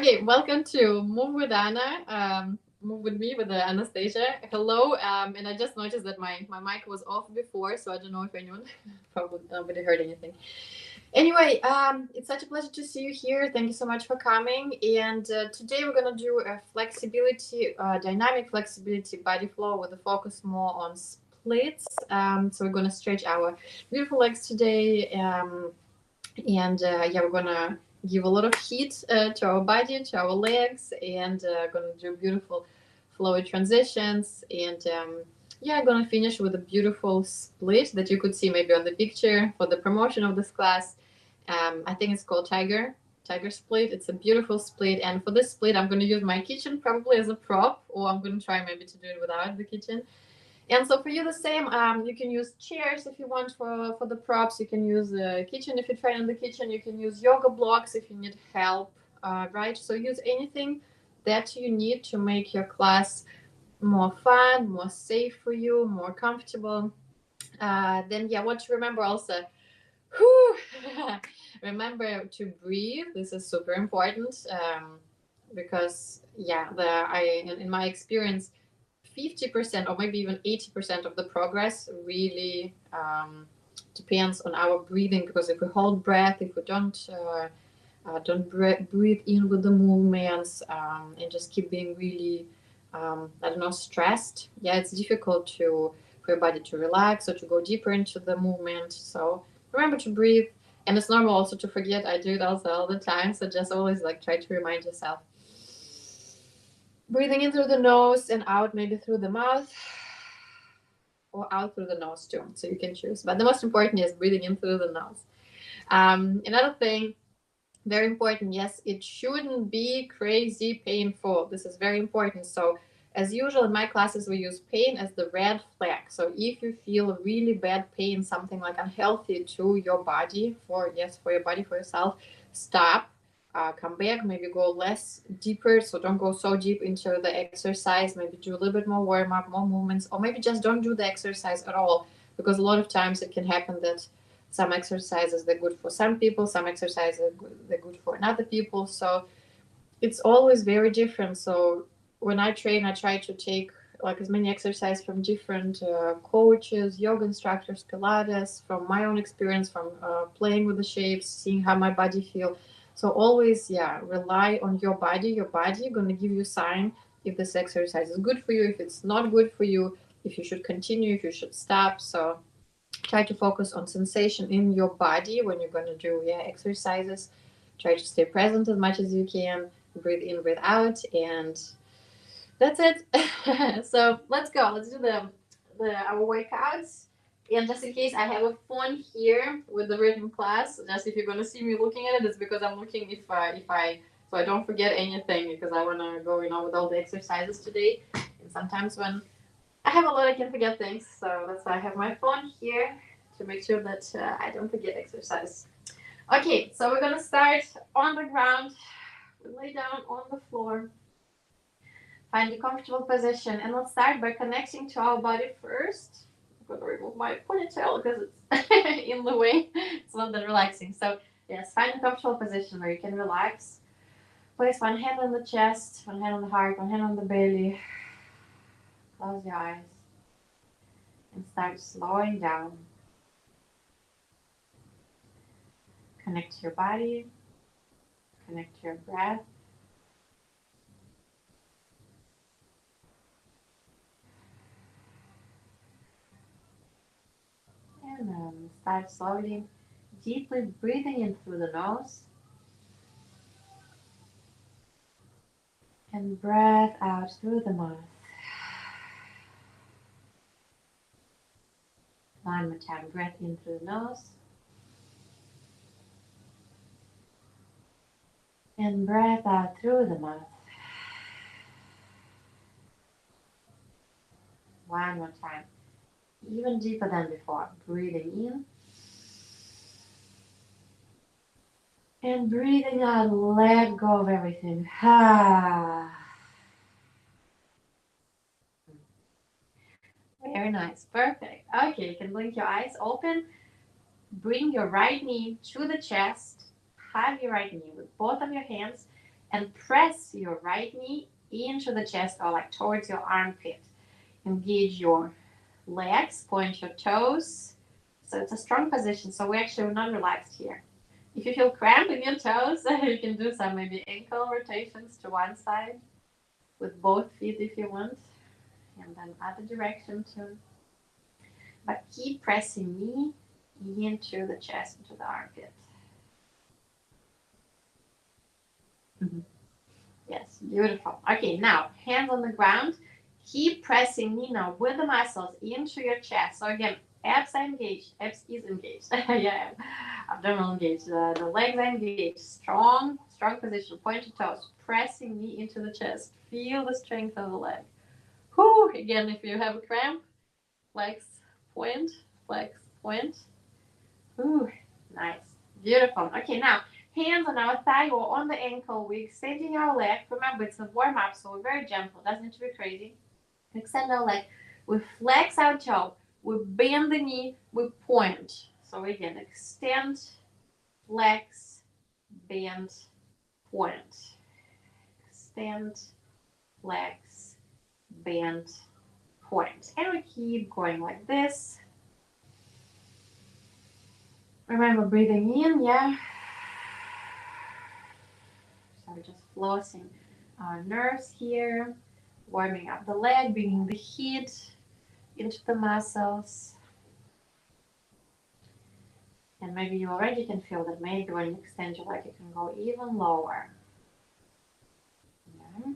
Okay, welcome to Move with Anna. Move with me with Anastasia. Hello. And I just noticed that my mic was off before, so I don't know if anyone probably nobody heard anything. Anyway, it's such a pleasure to see you here. Thank you so much for coming. And today we're gonna do a flexibility, dynamic flexibility body flow with a focus more on splits. So we're gonna stretch our beautiful legs today. And yeah, we're gonna give a lot of heat to our body, to our legs, and gonna do beautiful flowy transitions. And yeah, I'm gonna finish with a beautiful split that you could see maybe on the picture for the promotion of this class. I think it's called Tiger Split. It's a beautiful split, and for this split, I'm gonna use my kitchen probably as a prop, or I'm gonna try maybe to do it without the kitchen. And so for you, the same. You can use chairs if you want for the props. You can use the kitchen if you train in the kitchen. You can use yoga blocks if you need help, right? So use anything that you need to make your class more fun, more safe for you, more comfortable. Then yeah, what to remember also. Whew, remember to breathe. This is super important because yeah, in my experience 50% or maybe even 80% of the progress really depends on our breathing, because if we hold breath, if we don't breathe in with the movements, and just keep being really I don't know, stressed, yeah, it's difficult for your body to relax or to go deeper into the movement. So remember to breathe. And it's normal also to forget. I do it also all the time, so just always like try to remind yourself. Breathing in through the nose and out maybe through the mouth, or out through the nose too. So you can choose. But the most important is breathing in through the nose. Another thing, very important, yes, it shouldn't be crazy painful. This is very important. So as usual in my classes, we use pain as the red flag. So if you feel really bad pain, something like unhealthy to your body, for your body, for yourself, stop, come back, maybe go less deeper. So don't go so deep into the exercise. Maybe do a little bit more warm up, more movements, or maybe just don't do the exercise at all, because a lot of times it can happen that some exercises they're good for some people, some exercises they're good for another people. So it's always very different. So when I train, I try to take like as many exercises from different coaches, yoga instructors, Pilates, from my own experience, from playing with the shapes, seeing how my body feel. So always, yeah, rely on your body. Your body gonna give you a sign if this exercise is good for you, if it's not good for you, if you should continue, if you should stop. So try to focus on sensation in your body when you're gonna do exercises. Try to stay present as much as you can. Breathe in, breathe out, and that's it. So let's go. Let's do our workouts. And just in case, I have a phone here with the written class. Just if you're gonna see me looking at it, it's because I'm looking if I so I don't forget anything, because I wanna go with all the exercises today. And sometimes when I have a lot, I can forget things. So that's why I have my phone here to make sure that I don't forget exercise. Okay, so we're gonna start on the ground. We lay down on the floor. Find a comfortable position, and let's start by connecting to our body first. I'm gonna remove my ponytail because it's in the way. It's not that relaxing. So yes, find a comfortable position where you can relax. Place one hand on the chest, one hand on the heart, one hand on the belly. Close your eyes and start slowing down. Connect to your body, connect to your breath. And then start slowly, deeply breathing in through the nose. And breath out through the mouth. One more time, breath in through the nose. And breath out through the mouth. One more time, even deeper than before. Breathing in. And breathing out, let go of everything. Very nice, perfect. Okay, you can blink your eyes open. Bring your right knee to the chest. Hug your right knee with both of your hands and press your right knee into the chest or like towards your armpit. Engage your legs, point your toes. So it's a strong position. So we're actually not relaxed here. If you feel cramp in your toes, you can do some maybe ankle rotations to one side with both feet if you want. And then other direction too. But keep pressing knee into the chest, into the armpit. Mm-hmm. Yes, beautiful. Okay, now hands on the ground. Keep pressing knee now with the muscles into your chest. So again, abs are engaged. Abs is engaged. Yeah, abdominal engaged. The legs are engaged. Strong, strong position. Point your toes. Pressing knee into the chest. Feel the strength of the leg. Whew. Again, if you have a cramp, flex, point, flex, point. Whew. Nice. Beautiful. Okay, now hands on our thigh or on the ankle. We're extending our leg. Remember, it's a warm up, so we're very gentle. Doesn't need to be crazy. Extend our leg. We flex our toe. We bend the knee. We point. So again, extend, flex, bend, point. Extend, flex, bend, point. And we keep going like this. Remember breathing in, yeah. So we're just flossing our nerves here, warming up the leg, bringing the heat into the muscles. And maybe you already can feel that maybe when you extend your leg, you can go even lower. Yeah.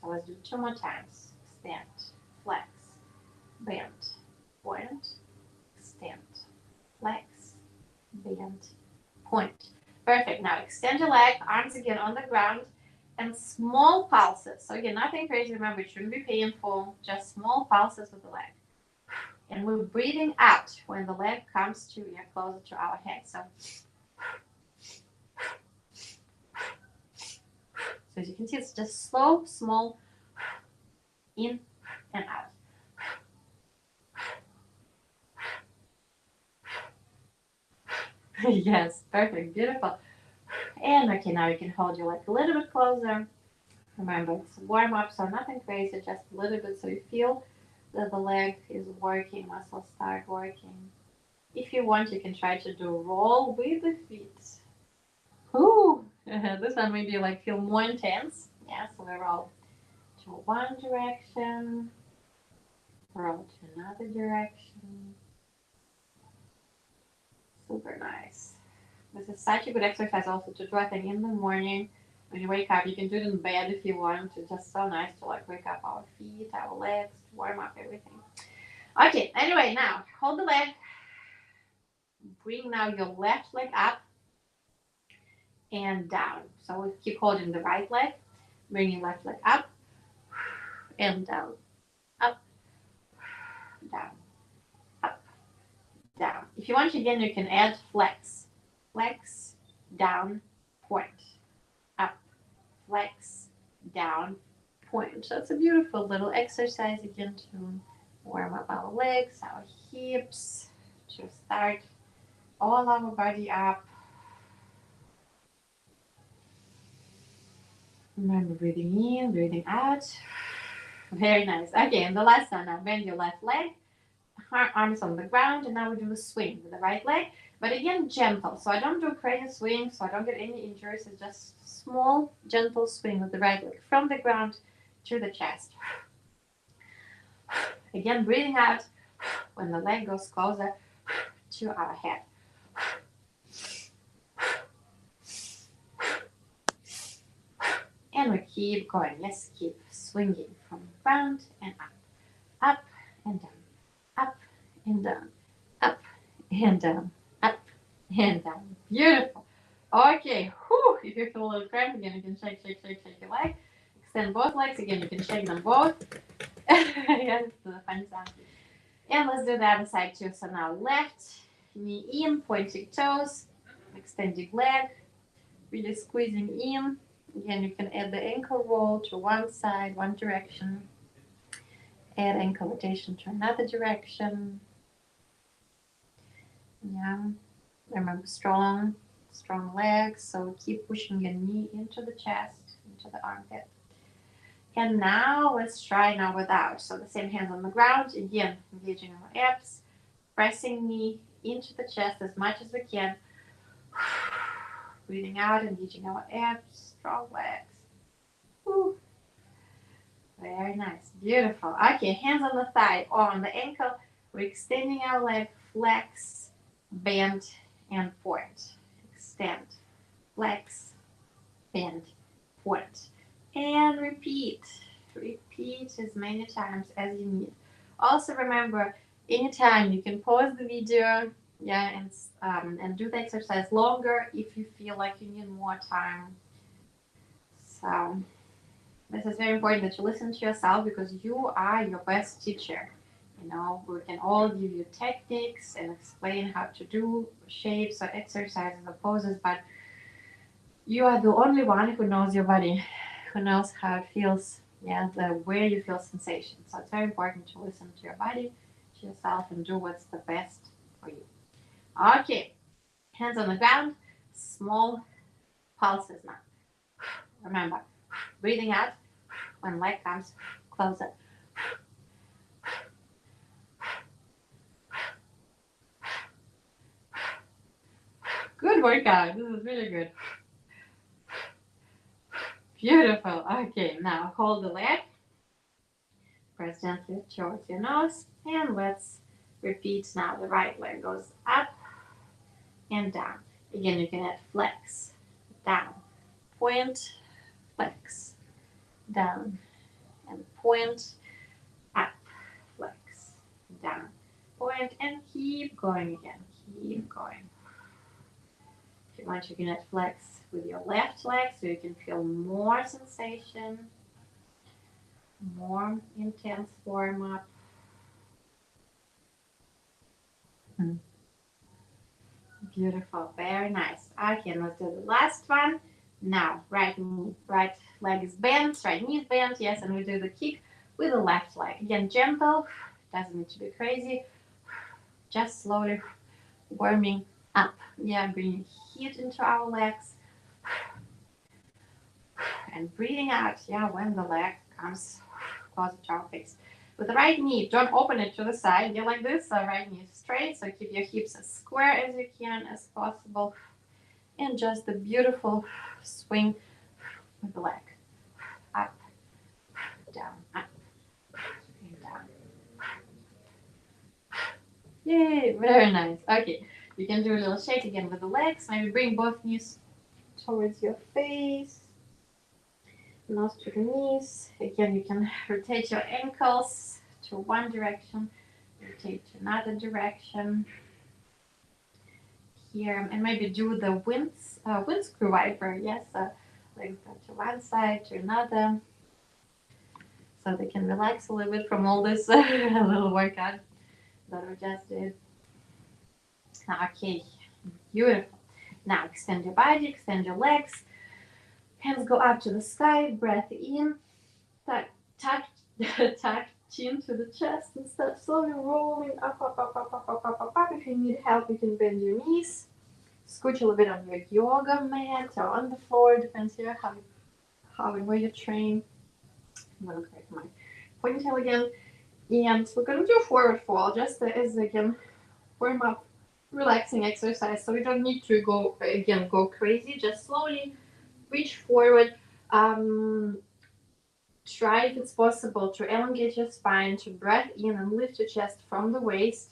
So let's do 2 more times. Extend, flex, bend, point, extend, flex, bend, point. Perfect. Now extend your leg, arms again on the ground, and small pulses. So again, nothing crazy. Remember, it shouldn't be painful. Just small pulses with the leg. And we're breathing out when the leg comes to, closer to our head. So as you can see, it's just slow, small, in and out. Yes, perfect, beautiful. And okay, now you can hold your leg a little bit closer. Remember, it's warm up, so nothing crazy, just a little bit so you feel that the leg is working, muscles start working. If you want, you can try to do roll with the feet. Ooh, this one maybe like feel more intense. Yeah, so we roll to one direction, roll to another direction. Super nice. This is such a good exercise also to do, I think, in the morning when you wake up. You can do it in bed if you want. It's just so nice to like wake up our feet, our legs, to warm up everything. Okay, anyway, now hold the leg. Bring now your left leg up and down. So we keep holding the right leg. Bring your left leg up and down. Up, down, up, down. If you want, again, you can add flex. Flex, down, point. Up, flex, down, point. So it's a beautiful little exercise again to warm up our legs, our hips, to start all our body up. Remember breathing in, breathing out. Very nice. Okay, and the last one, now bend your left leg, arms on the ground, and now we do a swing with the right leg. But again, gentle. So I don't do crazy swing, so I don't get any injuries. It's just small, gentle swing with the right leg from the ground to the chest. Again, breathing out when the leg goes closer to our head. And we keep going. Let's keep swinging from the ground and up. Up and down. Up and down. Up and down. Up and down. Beautiful. Okay. Whew. If you feel a little cramp, again, you can shake, shake, shake, shake your leg. Extend both legs. Again, you can shake them both. Yes, it's a fun sound. And let's do the other side too. So now left knee in, pointing toes, extending leg, really squeezing in. Again, you can add the ankle roll to one side, one direction. Add ankle rotation to another direction. Yeah. Remember, strong strong legs. So keep pushing your knee into the chest, into the armpit. And now let's try now without. So the same hands on the ground, again, engaging our abs, pressing knee into the chest as much as we can. Breathing out, engaging our abs, strong legs. Whew. Very nice, beautiful. Okay, hands on the thigh or on the ankle. We're extending our leg, flex, bend, and point. Extend, flex, bend, point. And repeat. Repeat as many times as you need. Also remember, anytime you can pause the video, yeah, and do the exercise longer if you feel like you need more time. So this is very important that you listen to yourself because you are your best teacher. You know, we can all give you techniques and explain how to do shapes or exercises or poses, but you are the only one who knows your body, who knows how it feels, yeah, where you feel sensation. So it's very important to listen to your body, to yourself, and do what's the best for you. Okay, hands on the ground, small pulses now. Remember, breathing out when leg comes closer. Good workout. This is really good. Beautiful. Okay, now hold the leg. Press gently towards your nose. And let's repeat now. The right leg goes up and down. Again, you can add flex, down, point, flex, down, and point, up, flex, down, point, and keep going again. Keep going. If you want, you can add flex with your left leg so you can feel more sensation, more intense warm up. Beautiful, very nice. Okay, let's do the last one. Now, right leg is bent, right knee is bent, yes, and we do the kick with the left leg. Again, gentle, doesn't need to be crazy, just slowly warming up. Yeah, bringing heat into our legs. And breathing out, yeah, when the leg comes closer to our face. With the right knee, don't open it to the side. You're like this, so right knee is straight, so keep your hips as square as you can, as possible. And just the beautiful swing with the leg. Up, down, up, and down. Yay, very nice. Okay, you can do a little shake again with the legs. Maybe bring both knees towards your face. Nose to the knees. Again, you can rotate your ankles to one direction, rotate to another direction. Here, and maybe do the windscrew wiper. Yes, legs go to one side to another, so they can relax a little bit from all this little workout that we just did. Okay, beautiful. Now extend your body, extend your legs. Hands go up to the sky, breath in, tuck chin to the chest and start slowly rolling up, up, up, up, up, up, up, up, up. If you need help, you can bend your knees. Scooch a little bit on your yoga mat or on the floor, depends here how and where you train. I'm gonna correct my ponytail again. And we're gonna do forward fold, just as again, warm up, relaxing exercise. So we don't need to go crazy, just slowly reach forward. Try, if it's possible, to elongate your spine, to breath in and lift your chest from the waist.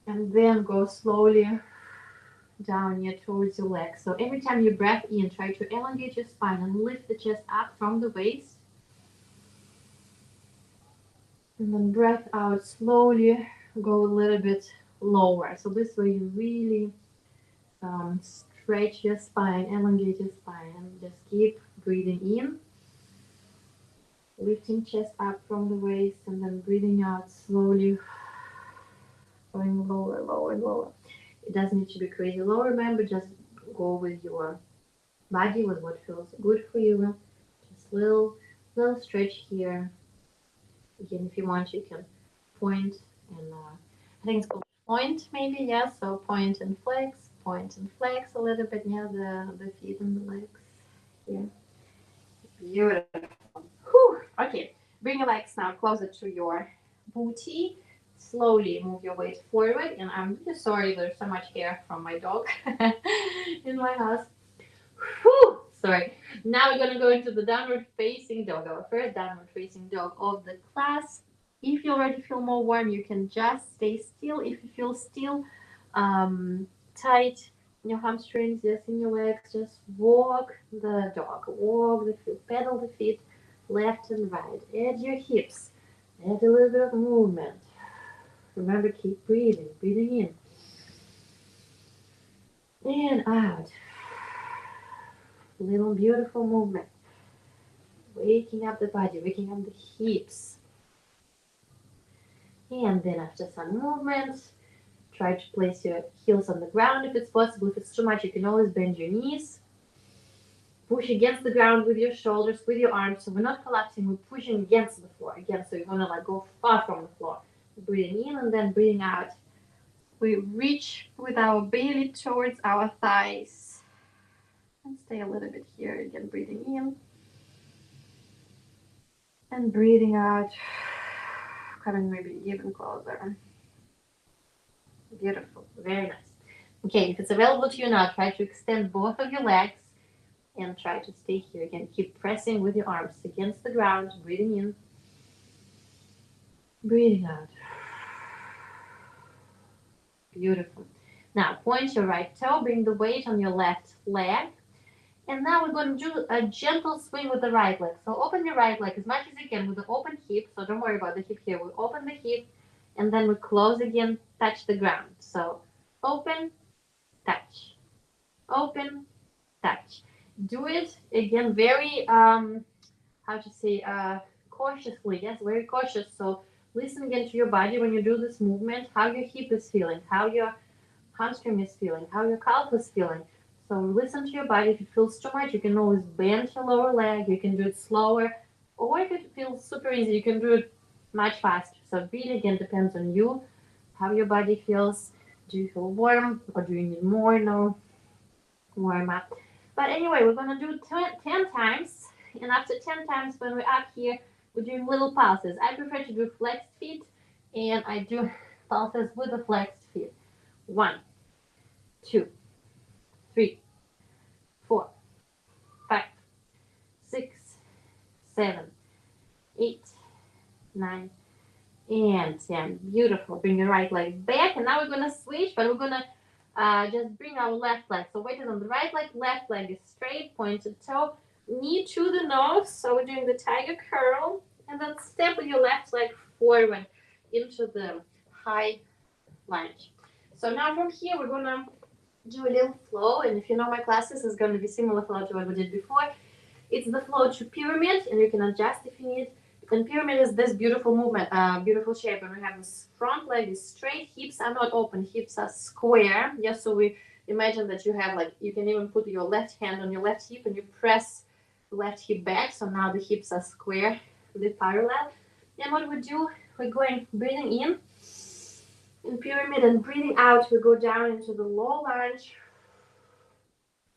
And then go slowly down here towards your legs. So every time you breath in, try to elongate your spine and lift the chest up from the waist. And then breath out, slowly go a little bit lower. So this way you really stretch your spine, elongate your spine, and just keep breathing in. Lifting chest up from the waist and then breathing out slowly, going lower, lower, lower. It doesn't need to be crazy low, remember, just go with your body, with what feels good for you. Just little stretch here. Again, if you want, you can point and I think it's called point maybe, yeah, so point and flex. point and flex a little bit near the feet and the legs. Here. Beautiful. Whew. Okay, bring your legs now closer to your booty. Slowly move your weight forward. And I'm really sorry there's so much hair from my dog in my house. Whew. Sorry. Now we're going to go into the downward facing dog, our first downward facing dog of the class. If you already feel more warm, you can just stay still. If you feel still tight in your hamstrings, yes, in your legs, just walk the dog, walk the feet, pedal the feet left and right. Add your hips, add a little bit of movement. Remember, keep breathing, breathing in and out. Little beautiful movement. Waking up the body, waking up the hips. And then after some movement, try to place your heels on the ground if it's possible. If it's too much, you can always bend your knees. Push against the ground with your shoulders, with your arms. So we're not collapsing, we're pushing against the floor. Again, so you're gonna like go far from the floor. Breathing in and then breathing out. We reach with our belly towards our thighs. And stay a little bit here. Again, breathing in. And breathing out. Coming maybe even closer. Beautiful. Very nice. Okay, if it's available to you now, try to extend both of your legs and try to stay here. Again, keep pressing with your arms against the ground, breathing in, breathing out. Beautiful. Now, point your right toe, bring the weight on your left leg. And now we're going to do a gentle swing with the right leg. So open your right leg as much as you can with the open hip. So don't worry about the hip here. We open the hip and then we close again, touch the ground. So open, touch, open, touch. Do it again very, cautiously. Yes, very cautious. So listen again to your body when you do this movement, how your hip is feeling, how your hamstring is feeling, how your calf is feeling. So listen to your body. If it feels too much, you can always bend your lower leg. You can do it slower. Or if it feels super easy, you can do it much faster. So really, again, depends on you, how your body feels. Do you feel warm or do you need more? No, warm up. But anyway, we're going to do 10 times. And after 10 times, when we're up here, we're doing little pulses. I prefer to do flexed feet. And I do pulses with the flexed feet. 1, 2, 3, 4, 5, 6, 7, 8, 9, and 10. Beautiful. Bring your right leg back. And now we're going to switch, but we're going to just bring our left leg. So weight is on the right leg. Left leg is straight, pointed toe, knee to the nose. So we're doing the tiger curl. And then step with your left leg forward into the high lunge. So now from here, we're going to do a little flow. And if you know my classes, it's going to be similar flow to what we did before. It's the flow to pyramid, and you can adjust if you need. And pyramid is this beautiful movement, beautiful shape. And we have this front leg is straight, hips are not open, hips are square. Yes, so we imagine that you have like, you can even put your left hand on your left hip and you press the left hip back. So now the hips are square, they're parallel. And what we do, we're going breathing in pyramid and breathing out. We go down into the low lunge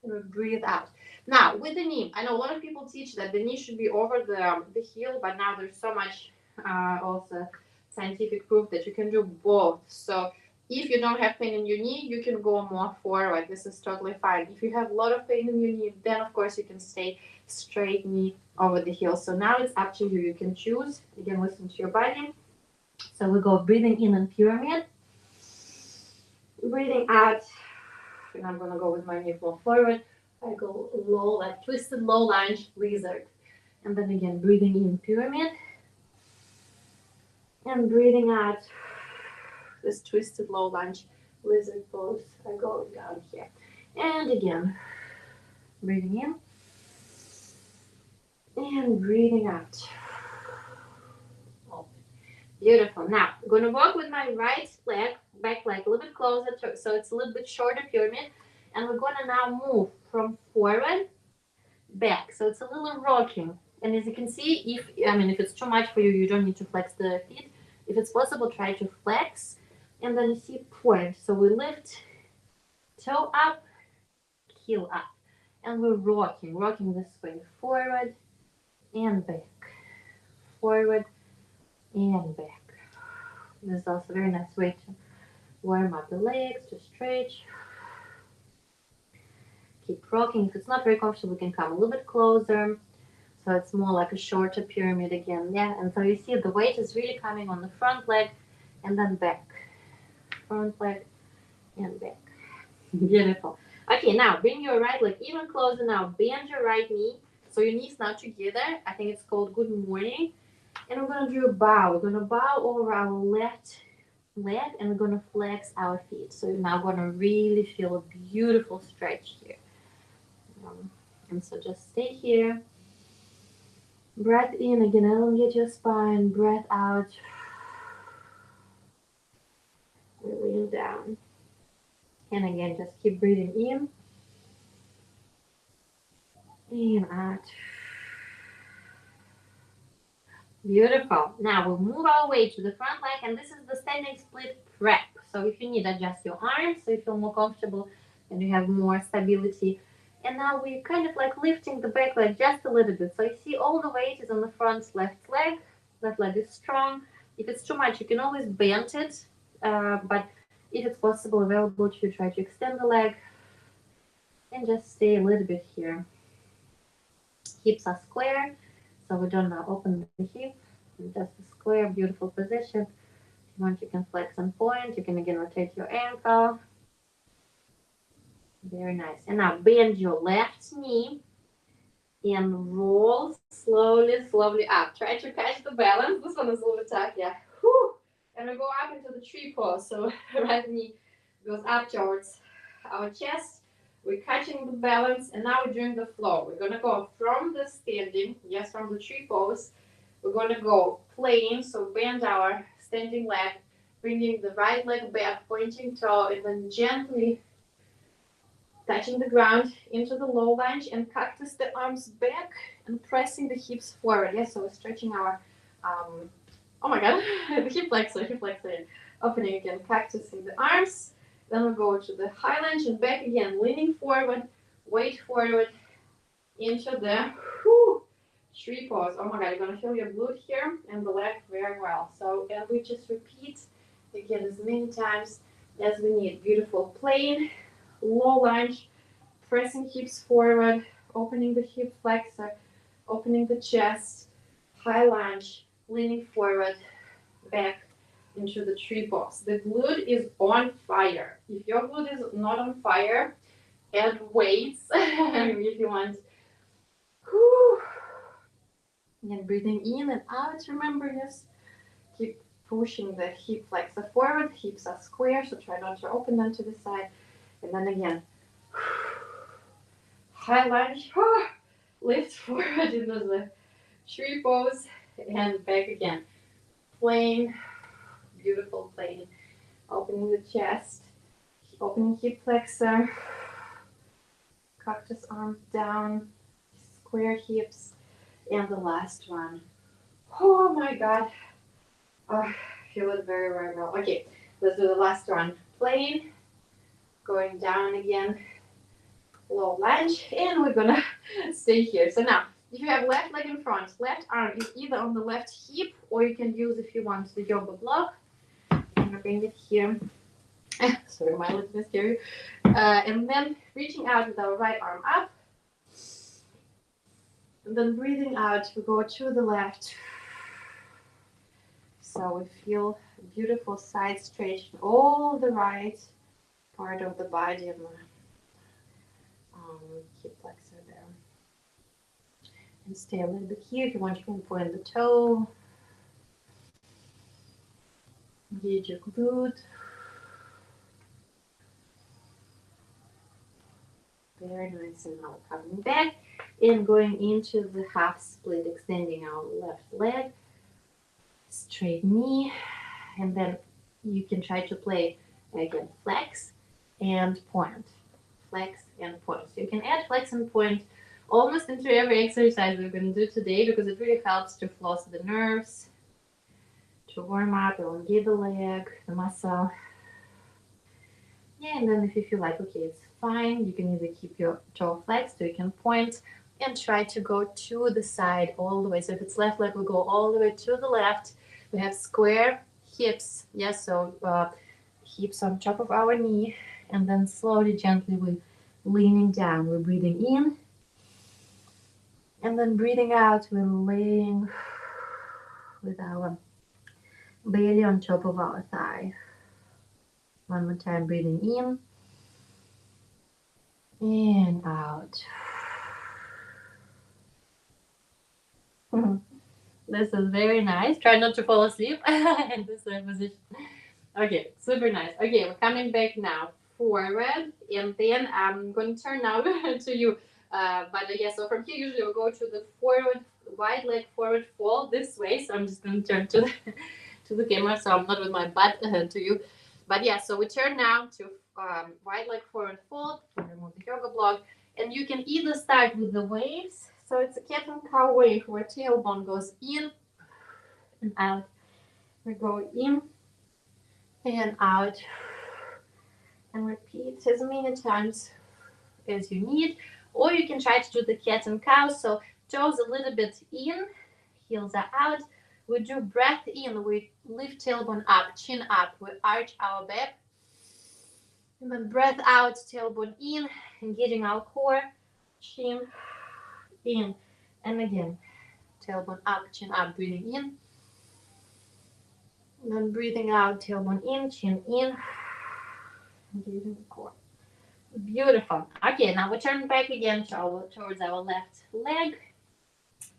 and we breathe out. Now, with the knee, I know a lot of people teach that the knee should be over the heel, but now there's so much also scientific proof that you can do both. So if you don't have pain in your knee, you can go more forward. This is totally fine. If you have a lot of pain in your knee, then of course you can stay straight knee over the heel. So now it's up to you. You can choose. Again, listen to your body. So we go breathing in pyramid. Breathing out. And I'm going to go with my knee more forward. I go low, like twisted low lunge, lizard. And then again, breathing in pyramid. And breathing out, this twisted low lunge, lizard pose. I go down here. And again, breathing in. And breathing out. Oh, beautiful. Now, I'm going to walk with my right leg, back leg, a little bit closer, so it's a little bit shorter pyramid. And we're going to now move from forward, back. So it's a little rocking. And as you can see, if it's too much for you, you don't need to flex the feet. If it's possible, try to flex. And then you see point. So we lift toe up, heel up. And we're rocking this way, forward and back, forward and back. This is also a very nice way to warm up the legs, to stretch. Keep rocking. If it's not very comfortable, we can come a little bit closer. So it's more like a shorter pyramid again. Yeah, and so you see the weight is really coming on the front leg and then back. Front leg and back. Beautiful. Okay, now bring your right leg even closer now. Bend your right knee. So your knees now together. I think it's called good morning. And we're going to do a bow. We're going to bow over our left leg and we're going to flex our feet. So you're now going to really feel a beautiful stretch here. And so just stay here. Breath in again, elongate your spine. Breath out. Lean down. And again, just keep breathing in and out. Beautiful. Now we'll move our way to the front leg, and this is the standing split prep. So if you need, adjust your arms so you feel more comfortable and you have more stability. And now we're kind of like lifting the back leg just a little bit. So you see all the weight is on the front left leg. Left leg is strong. If it's too much, you can always bend it. But if it's possible, available to you, try to extend the leg and just stay a little bit here. Hips are square, so we don't open the hip. Just a square, beautiful position. If you want, you can flex and point. You can again rotate your ankle. Very nice. And now bend your left knee and roll slowly up. Try to catch the balance. This one is a little bit tough, yeah. Whew. And we go up into the tree pose. So right knee goes up towards our chest. We're catching the balance, and now we're doing the flow. We're gonna go from the standing, yes, from the tree pose. We're gonna go plain, so bend our standing leg, bringing the right leg back, pointing toe, and then gently touching the ground into the low lunge and cactus the arms back and pressing the hips forward. Yes, so we're stretching our, oh my god, the hip flexor, opening again, cactusing the arms. Then we go to the high lunge and back again, leaning forward, weight forward into the tree pose. Oh my god, you're gonna feel your glute here and the leg very well. So, and we just repeat again as many times as we need. Beautiful plain, low lunge, pressing hips forward, opening the hip flexor, opening the chest, high lunge, leaning forward, back into the tree pose. The glute is on fire. If your glute is not on fire, add weights if you want. And breathing in and out. Remember, yes, keep pushing the hip flexor forward. Hips are square, so try not to open them to the side. And then again, high lunge, lift forward into the tree pose and back again. Plain, beautiful plain. Opening the chest, opening hip flexor, cactus arms down, square hips, and the last one. Oh my god. I feel it very, very well. Okay, let's do the last one. Plain, going down again, low lunge, and we're gonna stay here. So now, if you have left leg in front, left arm is either on the left hip, or you can use, if you want, the yoga block. I'm gonna bring it here. Sorry, my lips is scary. And then reaching out with our right arm up. And then breathing out, we go to the left. So we feel a beautiful side stretch in all the right part of the body and the hip flexor there. And stay a little bit here. If you want, you can point the toe. Engage your glute. Very nice. And now coming back and going into the half split, extending our left leg, straight knee, and then you can try to play again flex and point, flex and point. So you can add flex and point almost into every exercise we're going to do today, because it really helps to floss the nerves, to warm up, elongate the leg, the muscle. Yeah, and then if you feel like, okay, it's fine, you can either keep your toe flexed or you can point and try to go to the side all the way. So if it's left leg, we go all the way to the left. We have square hips. Yes, so hips on top of our knee, and then slowly, gently, we're leaning down. We're breathing in, and then breathing out, we're laying with our belly on top of our thigh. One more time, breathing in and out. This is very nice. Try not to fall asleep in this position. Okay, super nice. Okay, we're coming back now forward, and then I'm going to turn now to you. But yeah, so from here, usually we'll go to the forward, wide leg forward fold this way. So I'm just going to turn to the, to the camera, so I'm not with my butt to you. But yeah, so we turn now to wide leg forward fold. Remove the yoga block. And you can either start with the waves. So it's a cat and cow wave where tailbone goes in and out. We go in and out. And repeat as many times as you need. Or you can try to do the cat and cow. So toes a little bit in, heels are out. We do breath in, we lift tailbone up, chin up, we arch our back. And then breath out, tailbone in, engaging our core, chin in. And again, tailbone up, chin up, breathing in. And then breathing out, tailbone in, chin in, engaging the core. Beautiful. Okay, now we turn back again towards our left leg.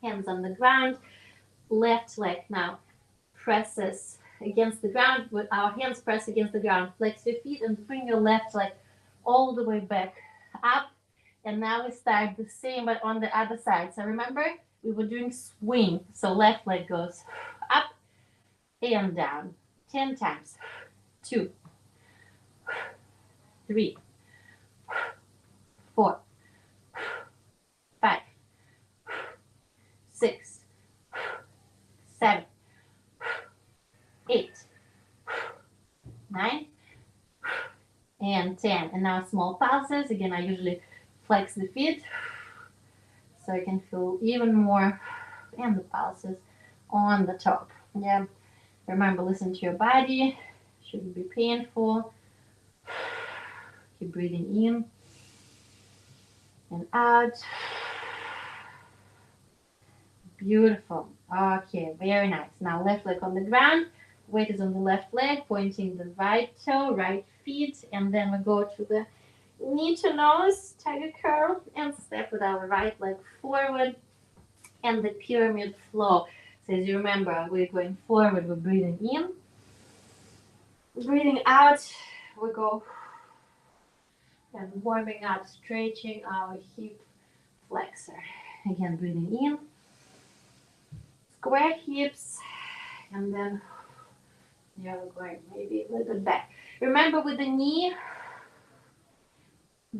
Hands on the ground. Left leg now presses against the ground with our hands press against the ground. Flex your feet and bring your left leg all the way back up. And now we start the same but on the other side. So remember, we were doing swing. So left leg goes up and down 10 times. 2, 3, 4, 5, 6, 7, 8, 9, and 10. And now small pulses. Again, I usually flex the feet so I can feel even more, and the pulses on the top. Yeah. Remember, listen to your body. Shouldn't be painful. Keep breathing in and out. Beautiful. Okay, very nice. Now left leg on the ground. Weight is on the left leg, pointing the right toe, right feet, and then we go to the knee to nose, tiger curl, and step with our right leg forward, and the pyramid flow. So as you remember, we're going forward, we're breathing in. Breathing out, we go and warming up, stretching our hip flexor. Again, breathing in. Square hips, and then yeah, we're going maybe a little bit back. Remember, with the knee,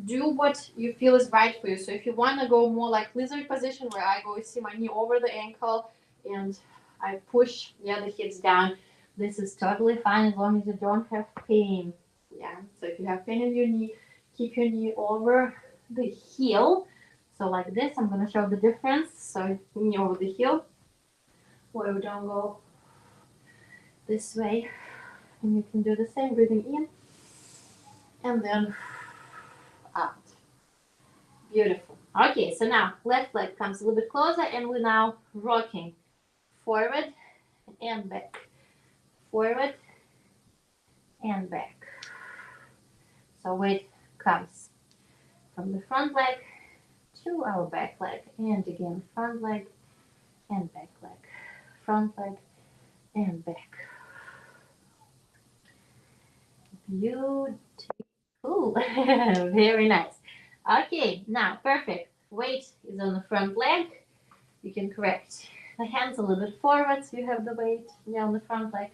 do what you feel is right for you. So if you want to go more like lizard position, where I go see my knee over the ankle and I push the hips down, this is totally fine as long as you don't have pain. Yeah, so if you have pain in your knee, keep your knee over the heel. So like this, I'm going to show the difference. So knee over the heel, where we don't go this way. And you can do the same, breathing in and then out. Beautiful. Okay, so now left leg comes a little bit closer, and we're now rocking forward and back, forward and back. So weight comes from the front leg to our back leg, and again front leg and back leg, front leg and back. Beautiful. Very nice. Okay, now perfect. Weight is on the front leg. You can correct the hands a little bit forward so you have the weight on the front leg.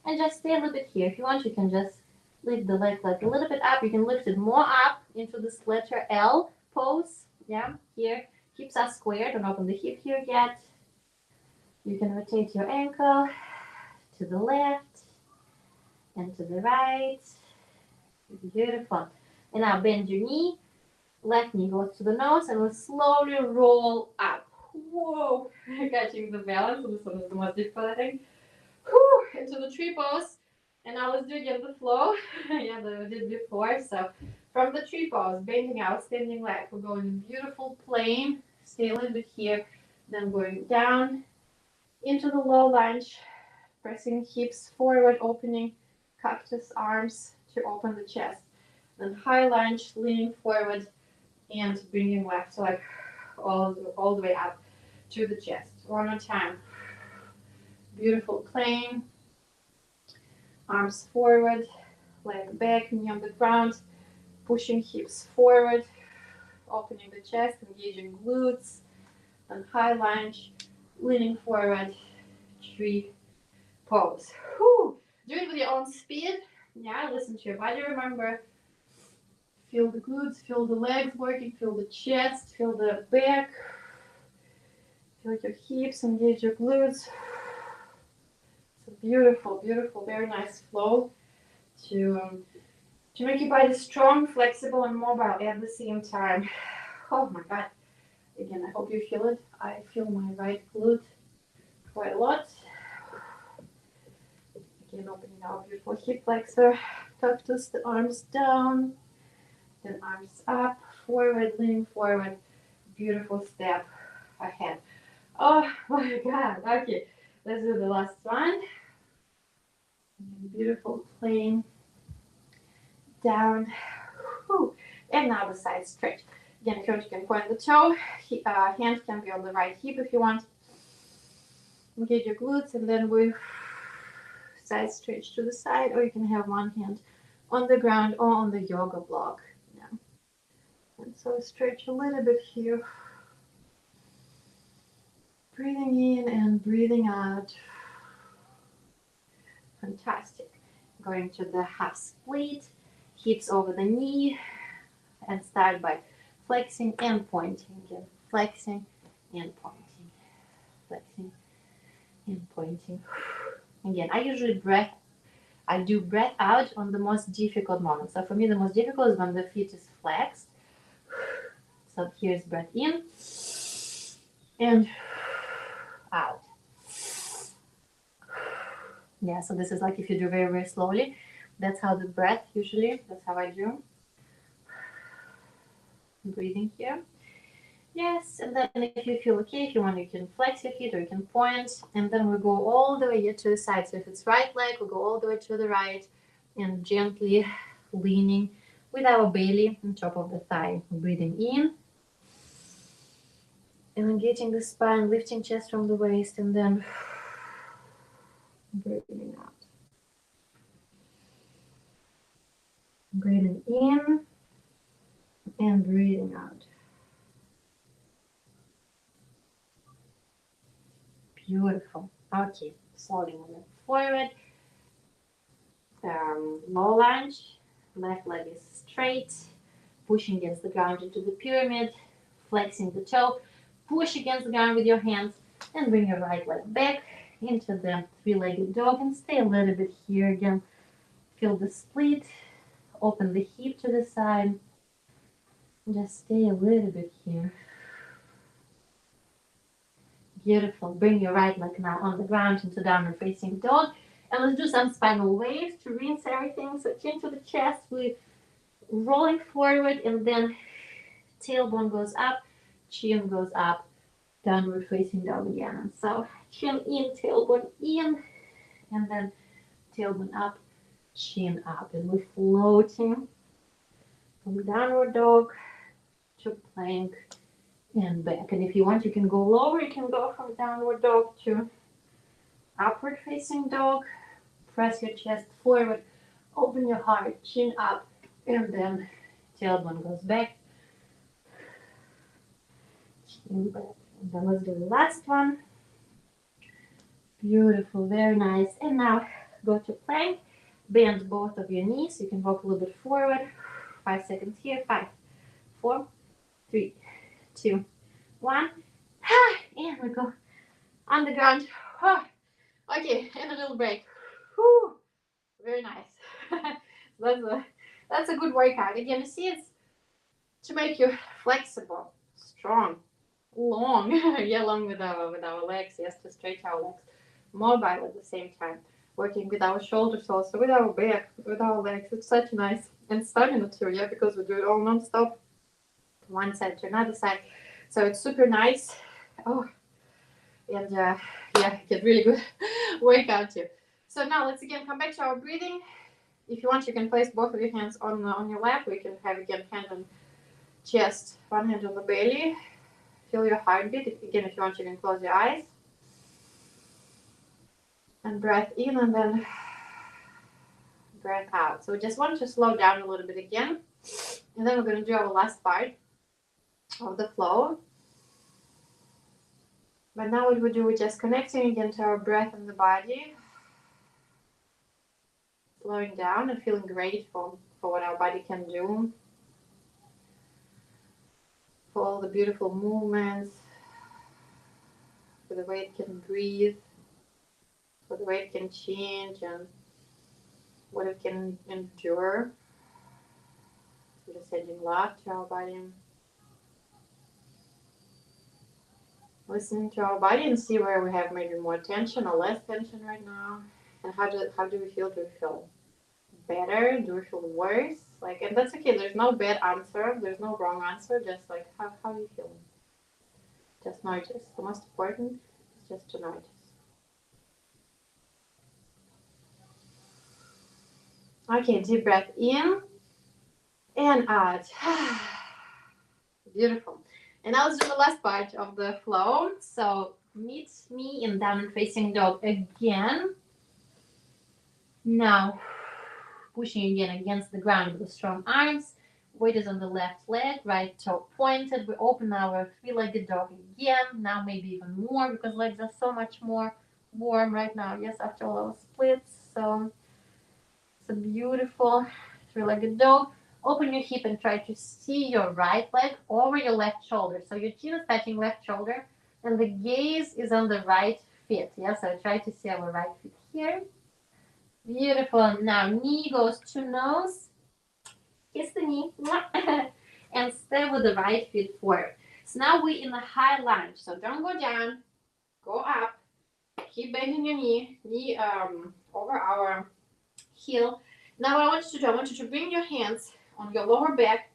And just stay a little bit here. If you want, you can just lift the leg like a little bit up. You can lift it more up into this letter L pose. Yeah, here. Hips are square. Don't open the hip here yet. You can rotate your ankle to the left and to the right. Beautiful. And now bend your knee. Left knee goes to the nose and we'll slowly roll up. Whoa! Catching the balance. So this one is the most difficult, I think. Whew, into the tree pose. And now let's do again the flow. Yeah, that we did before. So from the tree pose, bending out, standing leg, we're going in beautiful plane. Stay a little bit here. Then going down into the low lunge, pressing hips forward, opening cactus arms to open the chest. Then high lunge, leaning forward and bringing left leg all the way up to the chest. One more time. Beautiful plane. Arms forward, leg back, knee on the ground, pushing hips forward, opening the chest, engaging glutes, and high lunge, leaning forward, tree pose. Whew. Do it with your own speed. Yeah, listen to your body. Remember, feel the glutes, feel the legs working, feel the chest, feel the back, feel your hips, engage your glutes. It's a beautiful, beautiful, very nice flow to make your body strong, flexible, and mobile at the same time. Oh my God. Again, I hope you feel it. I feel my right glute quite a lot. Again, opening our beautiful hip flexor. Cactus, the arms down, then arms up, forward, leaning forward. Beautiful step ahead. Oh my God. Okay, let's do the last one. Beautiful plane down. Whew. And now the side stretch. Again, if you want, you can point the toe. Hand can be on the right hip if you want. Engage your glutes and then we side stretch to the side, or you can have one hand on the ground or on the yoga block. Yeah. And so stretch a little bit here. Breathing in and breathing out. Fantastic. Going to the half split, hips over the knee, and start by flexing and pointing. Again, flexing and pointing. Flexing and pointing. Again, I do breath out on the most difficult moment. So for me, the most difficult is when the feet is flexed. So here's breath in and out. Yeah, so this is like if you do very, very slowly. That's how the breath usually, that's how I do. Breathing here. Yes, and then if you feel okay, if you want, you can flex your feet or you can point. And then we go all the way here to the side. So if it's right leg, we go all the way to the right and gently leaning with our belly on top of the thigh. Breathing in. Elongating the spine, lifting chest from the waist, and then breathing out. Breathing in and breathing out. Beautiful. Okay, slowly moving forward. Low lunge. Left leg is straight. Pushing against the ground into the pyramid. Flexing the toe. Push against the ground with your hands. And bring your right leg back into the three-legged dog. And stay a little bit here again. Feel the split. Open the hip to the side. Just stay a little bit here. Beautiful. Bring your right leg now on the ground into downward facing dog. And let's do some spinal waves to rinse everything. So chin to the chest, we rolling forward and then tailbone goes up, chin goes up, downward facing dog again. And so chin in, tailbone in, and then tailbone up, chin up. And we're floating from downward dog to plank and back. And if you want, you can go lower. You can go from downward dog to upward facing dog. Press your chest forward, open your heart, chin up, and then tailbone goes back, chin back. And then let's do the last one. Beautiful, very nice. And now go to plank. Bend both of your knees. You can walk a little bit forward. 5 seconds here. 5, 4, 3, 2, 1. And we go on the ground. Okay, and a little break. Whew. Very nice. That's That's a good workout. Again, you see, it's to make you flexible, strong, long, yeah, long with our legs. Yes, to stretch our legs, mobile at the same time. Working with our shoulders also, with our back, with our legs. It's such nice and stamina too, yeah, because we do it all non-stop, one side to another side. So it's super nice. Oh, and yeah, get really good workout too. So now let's again come back to our breathing. If you want, you can place both of your hands on your lap. We can have again hand on chest, one hand on the belly. Feel your heartbeat. Again, if you want, you can close your eyes and breath in, and then breath out. So we just want to slow down a little bit again, and then we're going to do our last part of the flow. But now what we do, we're just connecting again to our breath and the body, slowing down and feeling grateful for what our body can do, for all the beautiful movements, for the way it can breathe, for the way it can change, and what it can endure. Just sending love to our body. Listening to our body and see where we have maybe more tension or less tension right now. And how do we feel? Do we feel better? Do we feel worse? Like, and that's okay. There's no bad answer. There's no wrong answer. Just like, how are you feeling? Just notice. The most important is just to notice. Okay, deep breath in and out. Beautiful. And now let's do the last part of the flow. So meet me in downward facing dog again. Now pushing again against the ground with strong arms. Weight is on the left leg, right toe pointed. We open our three-legged dog again. Now maybe even more because legs are so much more warm right now. Yes, after all those splits. So it's a beautiful three-legged dog. Open your hip and try to see your right leg over your left shoulder. So your chin is touching left shoulder and the gaze is on the right foot. Yeah, so try to see our right foot here. Beautiful. Now knee goes to nose. Kiss the knee. And stay with the right foot forward. So now we're in a high lunge. So don't go down. Go up. Keep bending your knee. Knee over our heel. Now what I want you to do, I want you to bring your hands on your lower back,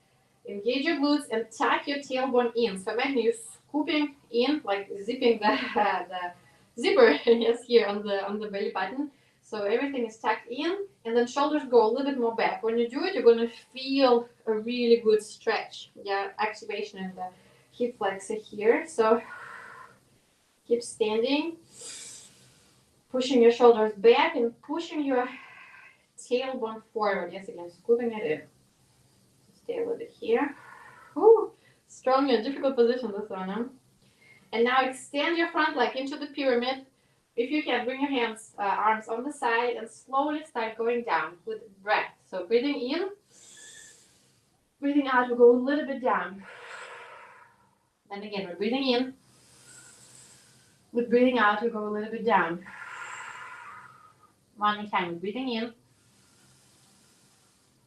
engage your glutes, and tuck your tailbone in. So imagine you scooping in, like zipping the zipper yes, here on the belly button. So everything is tucked in, and then shoulders go a little bit more back. When you do it, you're going to feel a really good stretch, yeah, activation in the hip flexor here. So keep standing, pushing your shoulders back and pushing your tailbone forward. Yes, again, scooping it in. Stay a little bit here. Whew. Strong and difficult position, this one, huh? And now extend your front leg into the pyramid. If you can, bring your hands, arms on the side and slowly start going down with breath. So breathing in, breathing out, we'll go a little bit down. And again, we're breathing in. With breathing out, we go a little bit down. One more time, breathing in.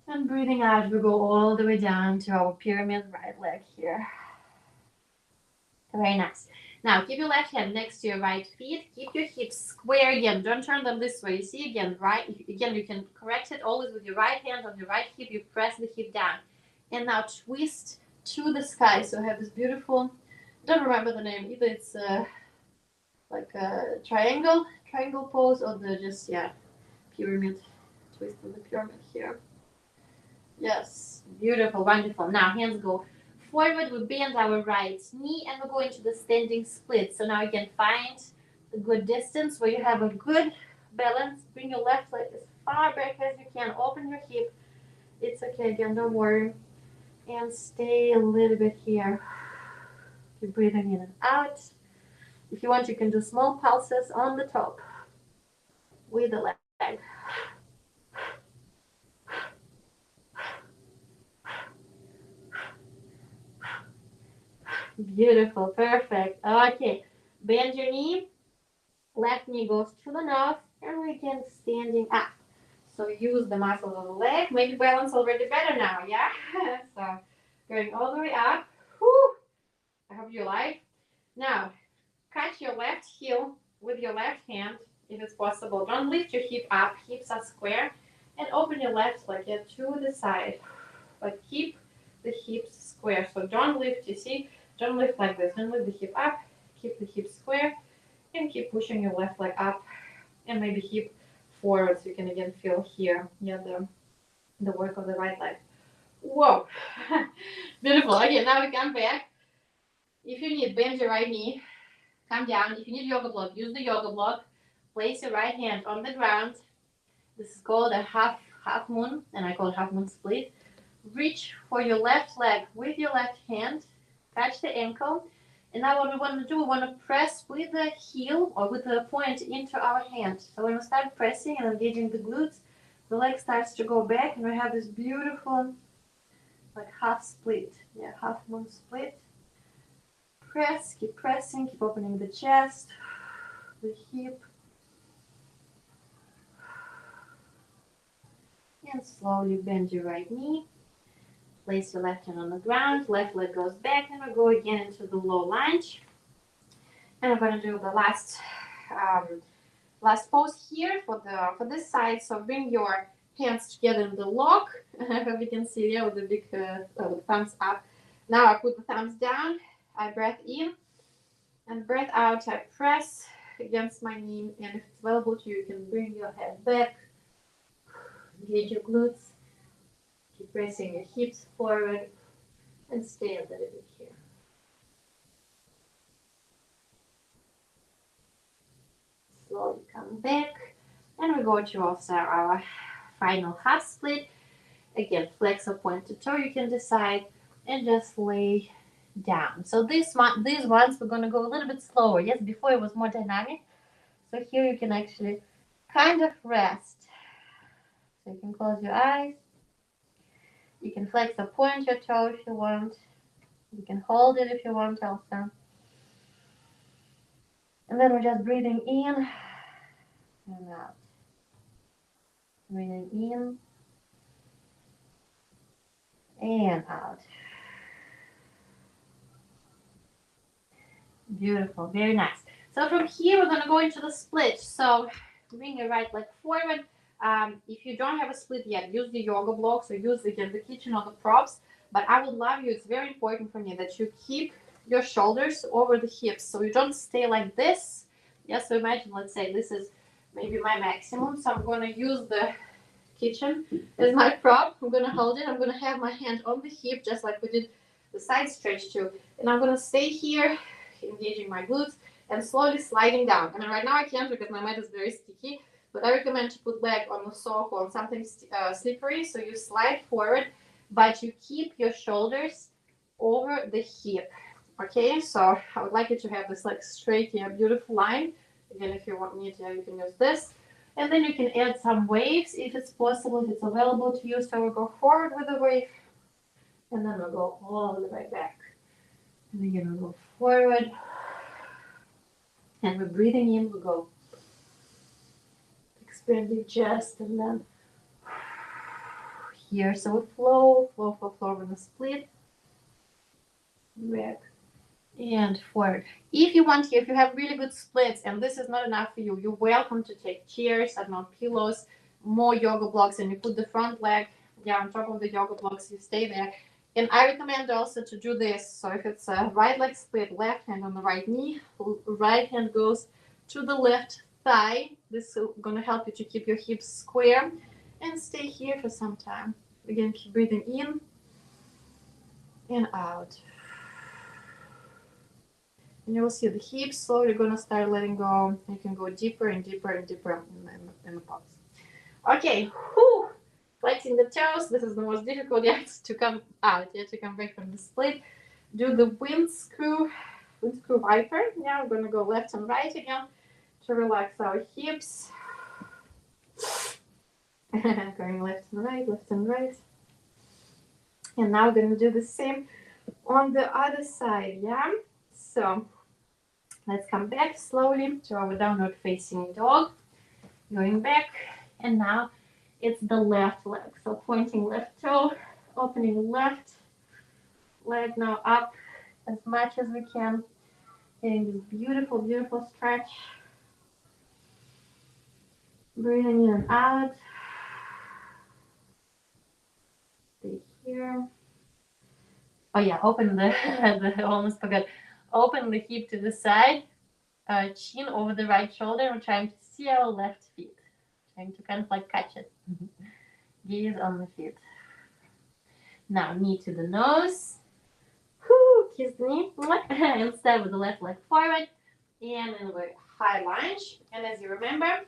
And breathing out, we go all the way down to our pyramid right leg here. Very nice. Now, keep your left hand next to your right feet. Keep your hips square again. Don't turn them this way. You see, again, right? Again, you can correct it always with your right hand on your right hip. You press the hip down. And now twist to the sky. So have this beautiful, don't remember the name either. It's like a triangle pose or the just, yeah, pyramid. Twist in the pyramid here. Yes, beautiful, wonderful. Now hands go forward, we bend our right knee and we go into the standing split. So now you can find a good distance where you have a good balance. Bring your left leg as far back as you can. Open your hip. It's okay, again, don't worry. And stay a little bit here. Keep breathing in and out. If you want, you can do small pulses on the top with the leg. Beautiful, perfect. Okay, bend your knee. Left knee goes to the nose, and we can standing up. So use the muscles of the leg. Make the balance already better now, yeah? So going all the way up. Whew. I hope you like. Now, catch your left heel with your left hand, if it's possible. Don't lift your hip up. Hips are square. And open your left leg to the side. But keep the hips square. So don't lift, you see? Don't lift like this. Don't lift the hip up. Keep the hip square. And keep pushing your left leg up. And maybe hip forward so you can again feel here. Yeah, the work of the right leg. Whoa. Beautiful. Okay, now we come back. If you need, bend your right knee. Come down. If you need yoga block, use the yoga block. Place your right hand on the ground. This is called a half moon, and I call it half moon split. Reach for your left leg with your left hand. Touch the ankle. And now what we want to do, we want to press with the heel or with the point into our hand. So when we start pressing and engaging the glutes, the leg starts to go back, and we have this beautiful like half split. Yeah, half moon split. Press, keep pressing, keep opening the chest, the hip. And slowly bend your right knee. Place your left hand on the ground. Left leg goes back, and we go again into the low lunge. And I'm going to do the last pose here for this side. So bring your hands together in the lock. I hope you can see here with the big thumbs up. Now I put the thumbs down. I breathe in and breathe out. I press against my knee, and if it's available to you, you can bring your head back. Engage your glutes. Keep pressing your hips forward and stay a little bit here. Slowly come back, and we go to also our final half split. Again, flex or point to toe, you can decide, and just lay down. So these ones we're going to go a little bit slower. Yes, before it was more dynamic. So here you can actually kind of rest. So you can close your eyes. You can flex or point your toe if you want. You can hold it if you want also. And then we're just breathing in and out. Breathing in and out. Beautiful, very nice. So from here, we're going to go into the split. So bring your right leg forward. If you don't have a split yet, use the yoga blocks or use again the kitchen or the props. But I would love you, it's very important for me that you keep your shoulders over the hips. So you don't stay like this. Yes, so imagine, let's say this is maybe my maximum. So I'm going to use the kitchen as my prop. I'm going to hold it. I'm going to have my hand on the hip, just like we did the side stretch too. And I'm going to stay here, engaging my glutes and slowly sliding down. I mean, right now I can't because my mat is very sticky, but I recommend to put leg on the sofa or on something slippery. So you slide forward, but you keep your shoulders over the hip. Okay, so I would like you to have this like straight, yeah, beautiful line. Again, if you want me to, you can use this. And then you can add some waves if it's possible, if it's available to you. So we'll go forward with the wave, and then we'll go all the way back. And again, we'll go forward. And we're breathing in, we'll go expanding chest, and then here. So we flow with the split. Back and forward. If you want here, if you have really good splits and this is not enough for you, you're welcome to take chairs, I don't know, pillows, more yoga blocks, and you put the front leg on top of the yoga blocks, you stay there. And I recommend also to do this. So if it's a right leg split, left hand on the right knee, right hand goes to the left thigh. This is going to help you to keep your hips square and stay here for some time. Again, keep breathing in and out. And you will see the hips slowly going to start letting go. You can go deeper and deeper and deeper in the pose. Okay, whew. Flexing the toes. This is the most difficult yet to come out, to come back from the split. Do the wind screw viper. Yeah, we're going to go left and right again to relax our hips. Going left and right, left and right. And now we're going to do the same on the other side, yeah? So let's come back slowly to our downward facing dog. Going back, and now it's the left leg. So pointing left toe, opening left leg now up as much as we can. Getting this beautiful, beautiful stretch. Breathing in and out. Stay here. Oh yeah, open the, I almost forgot. Open the hip to the side, chin over the right shoulder. We're trying to see our left feet. Trying to kind of like catch it. Gaze on the feet. Now knee to the nose. Whoo, kiss the knee. And step with the left leg forward. And then we're high lunge. And as you remember,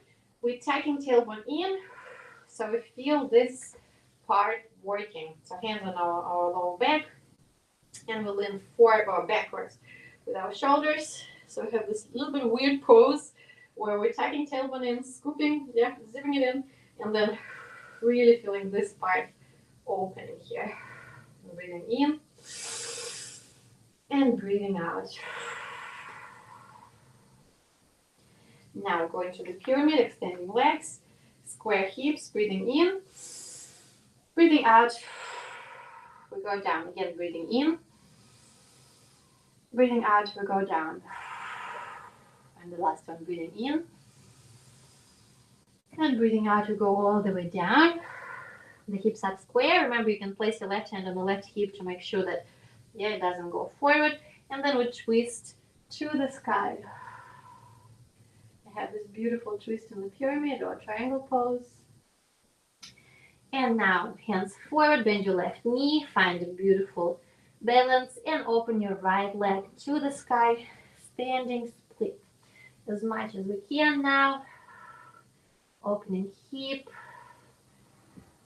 we're tucking tailbone in. So we feel this part working. So hands on our lower back. And we lean forward or backwards with our shoulders. So we have this little bit weird pose where we're tucking tailbone in, scooping, yeah, zipping it in, and then really feeling this part opening here. Breathing in and breathing out. Now going to the pyramid, extending legs, square hips, breathing in, breathing out. We go down again, breathing in, breathing out, we go down. And the last one, breathing in. And breathing out, we go all the way down. The hips up square. Remember, you can place your left hand on the left hip to make sure that, yeah, it doesn't go forward. And then we twist to the sky. I have this beautiful twist in the pyramid or triangle pose. And now, hands forward, bend your left knee, find a beautiful balance, and open your right leg to the sky, standing split as much as we can now. Opening hip,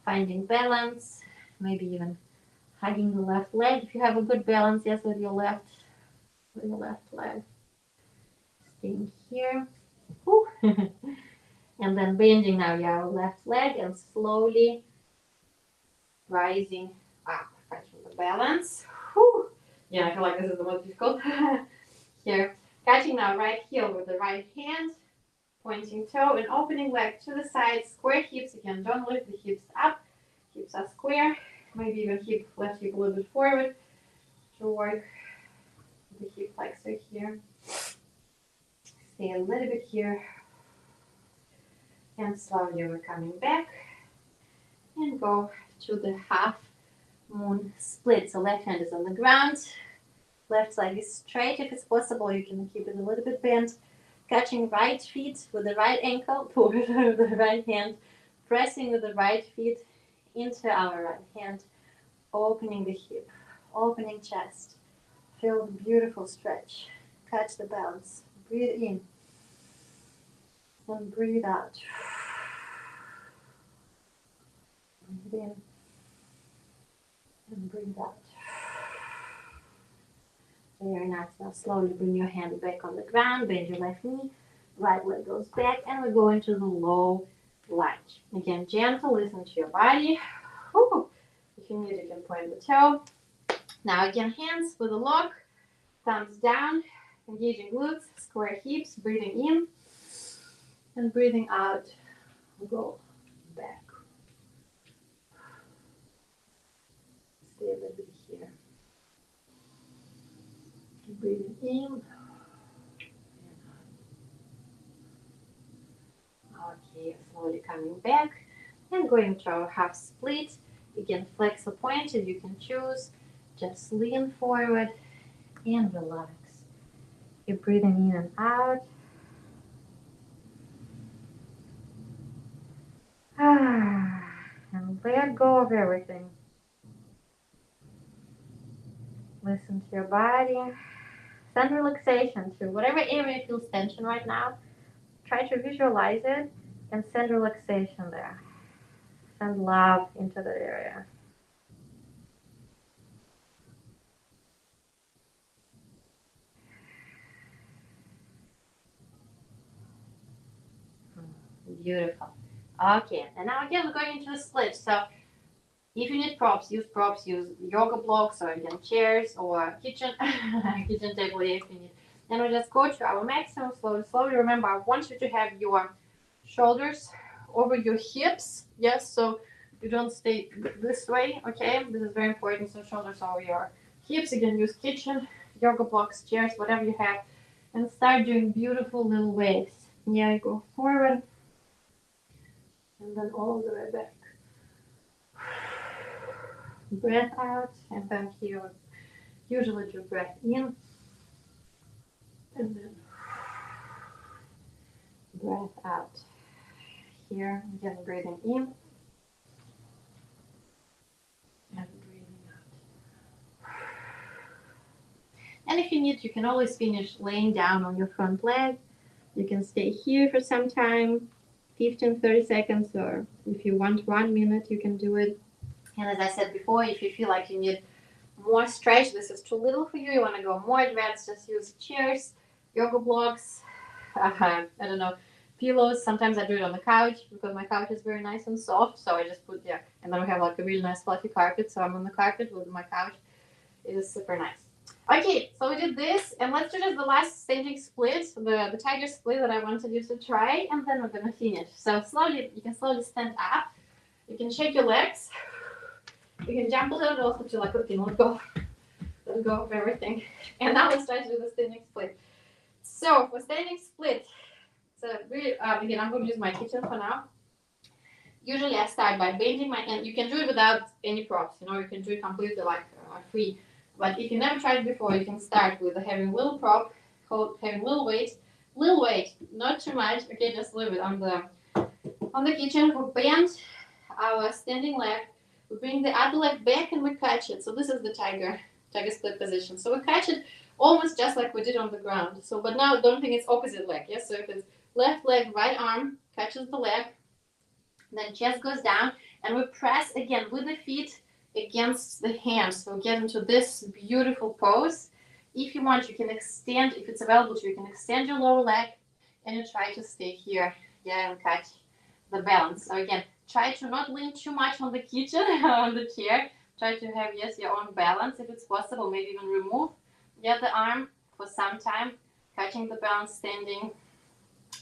finding balance, maybe even hugging the left leg if you have a good balance, yes, with your left leg. Staying here. And then bending now your left leg and slowly rising up, catching the balance. Yeah, I feel like this is the most difficult. Here, catching now right heel with the right hand, pointing toe and opening leg to the side, square hips. Again, don't lift the hips up. Hips are square. Maybe even left hip a little bit forward to work the hip flexor here. Stay a little bit here. And slowly we're coming back. And go to the half moon split. So left hand is on the ground. Left leg is straight if it's possible. You can keep it a little bit bent. Catching right feet with the right ankle, forward with the right hand, pressing with the right feet into our right hand, opening the hip, opening chest. Feel the beautiful stretch. Catch the balance. Breathe in and breathe out. Breathe in and breathe out. Very nice. Now slowly bring your hand back on the ground, bend your left knee, right leg goes back, and we go into the low lunge. Again, gentle, listen to your body. Whew. If you need, you can point the toe. Now again, hands with a lock, thumbs down, engaging glutes, square hips, breathing in, and breathing out, go back. Stay a little bit here. Breathing in. Okay, slowly coming back and going to our half split. Again, flex or pointed, you can choose. Just lean forward and relax. You're breathing in and out. And let go of everything. Listen to your body. Send relaxation to whatever area feels tension right now. Try to visualize it and send relaxation there. Send love into that area. Beautiful. Okay, and now again we're going into the split. So if you need props, use yoga blocks or again chairs or kitchen table if you need. And we just go to our maximum slowly. Remember, I want you to have your shoulders over your hips. Yes, so you don't stay this way, okay? This is very important. So shoulders over your hips. You can use kitchen, yoga blocks, chairs, whatever you have, and start doing beautiful little waves. Yeah, you go forward and then all the way back. Breath out, and then here, usually do breath in, and then breath out. Here, again, breathing in and breathing out. And if you need, you can always finish laying down on your front leg. You can stay here for some time, 15-30 seconds, or if you want 1 minute, you can do it. And as I said before, if you feel like you need more stretch, this is too little for you, you want to go more advanced, just use chairs, yoga blocks, I don't know, pillows. Sometimes I do it on the couch because my couch is very nice and soft, so I just put, yeah, and then we have like a really nice fluffy carpet, so I'm on the carpet with my couch. It is super nice. Okay, so we did this, and let's do just the last standing split, the tiger split that I wanted you to try, and then we're gonna finish. So slowly, you can slowly stand up, you can shake your legs, you can jump a little bit also to like, okay, let go of everything. And now let's try to do the standing split. So for standing split, so really, again, I'm going to use my kitchen for now. Usually I start by bending my hand. You can do it without any props, you know, you can do it completely like free. But if you never tried it before, you can start with having a little prop, having little weight, not too much, okay, just a little bit on the kitchen. We bend our standing leg, we bring the other leg back and we catch it. So this is the tiger split position. So we catch it almost just like we did on the ground. So, but now don't think it's opposite leg, yes? So if it's left leg, right arm catches the leg, then chest goes down, and we press again with the feet against the hands. So get into this beautiful pose. If you want, you can extend, if it's available to you, you can extend your lower leg and you try to stay here, yeah, and catch the balance. So again, try to not lean too much on the kitchen, on the chair. Try to have, yes, your own balance if it's possible. Maybe even remove the other arm for some time, catching the balance, standing,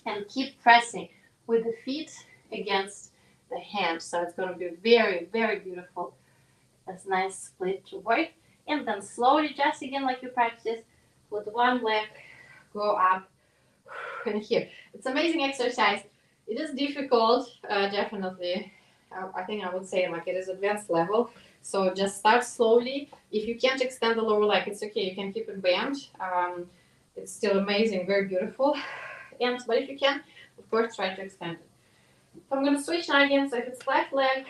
and keep pressing with the feet against the hands. So it's going to be very, very beautiful. That's a nice split to work. And then slowly, just again like you practice, with one leg, go up and here. It's amazing exercise. It is difficult, definitely. I think I would say like it is advanced level. So just start slowly. If you can't extend the lower leg, it's okay. You can keep it bent. It's still amazing, very beautiful. But if you can, of course, try to extend it. So I'm going to switch now again. So if it's left leg,